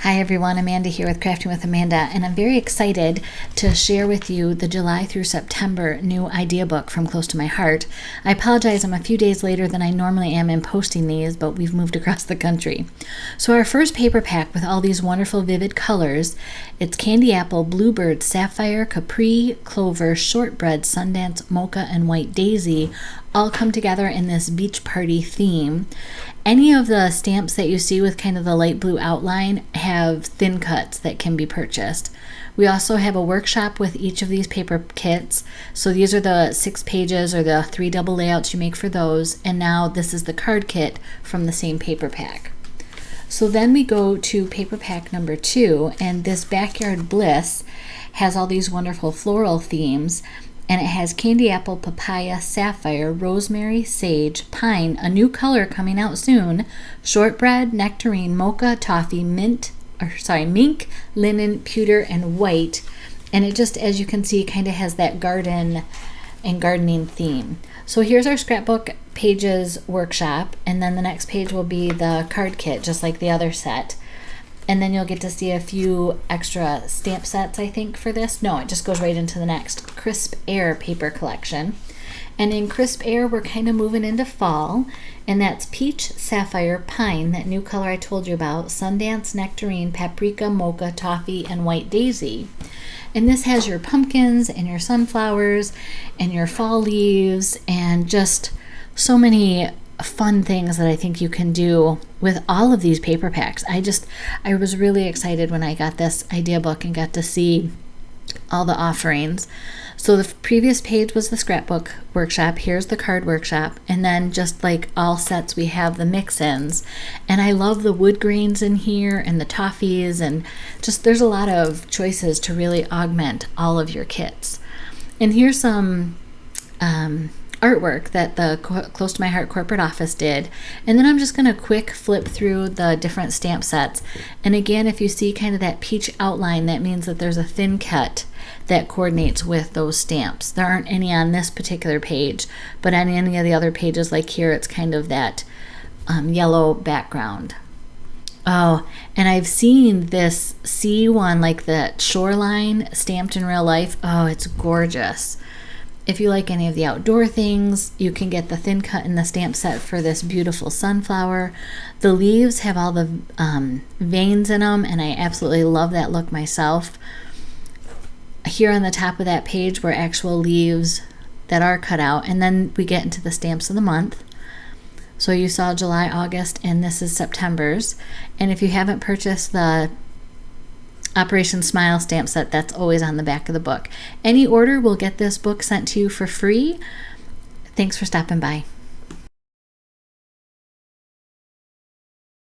Hi everyone, Amanda here with Crafting with Amanda, and I'm very excited to share with you the July through September new idea book from Close to My Heart. I apologize, I'm a few days later than I normally am in posting these, but we've moved across the country. So our first paper pack with all these wonderful vivid colors, it's Candy Apple, Bluebird, Sapphire, Capri, Clover, Shortbread, Sundance, Mocha, and White Daisy all come together in this beach party theme. Any of the stamps that you see with kind of the light blue outline have thin cuts that can be purchased. We also have a workshop with each of these paper kits. So these are the 6 pages or the 3 double layouts you make for those. And now this is the card kit from the same paper pack. So then we go to paper pack number 2, and this Backyard Bliss has all these wonderful floral themes. And it has Candy Apple, Papaya, Sapphire, Rosemary, Sage, Pine, a new color coming out soon, Shortbread, Nectarine, Mocha, Toffee, Mink, Linen, Pewter, and White. And it just, as you can see, kind of has that garden and gardening theme. So here's our scrapbook pages workshop, and then the next page will be the card kit, just like the other set. And then you'll get to see a few extra stamp sets, I think, for this. No, it just goes right into the next Crisp Air paper collection. And in Crisp Air, we're kind of moving into fall. And that's Peach, Sapphire, Pine, that new color I told you about, Sundance, Nectarine, Paprika, Mocha, Toffee, and White Daisy. And this has your pumpkins and your sunflowers and your fall leaves and just so many fun things that I think you can do with all of these paper packs. I was really excited when I got this idea book and got to see all the offerings. So the previous page was the scrapbook workshop. Here's the card workshop. And then just like all sets, we have the mix-ins. And I love the wood grains in here and the toffees, and just there's a lot of choices to really augment all of your kits. And here's some artwork that the Close to My Heart corporate office did. And then I'm just going to quick flip through the different stamp sets. And again, if you see kind of that peach outline, that means that there's a thin cut that coordinates with those stamps. There aren't any on this particular page, but on any of the other pages like here, it's kind of that yellow background. Oh, and I've seen this sea one, like the shoreline stamped in real life. Oh, it's gorgeous. If you like any of the outdoor things, you can get the thin cut in the stamp set for this beautiful sunflower. The leaves have all the veins in them, and I absolutely love that look myself. Here on the top of that page were actual leaves that are cut out, and then we get into the stamps of the month. So you saw July, August, and this is September's. And if you haven't purchased the Operation Smile stamp set, that's always on the back of the book. Any order will get this book sent to you for free. Thanks for stopping by.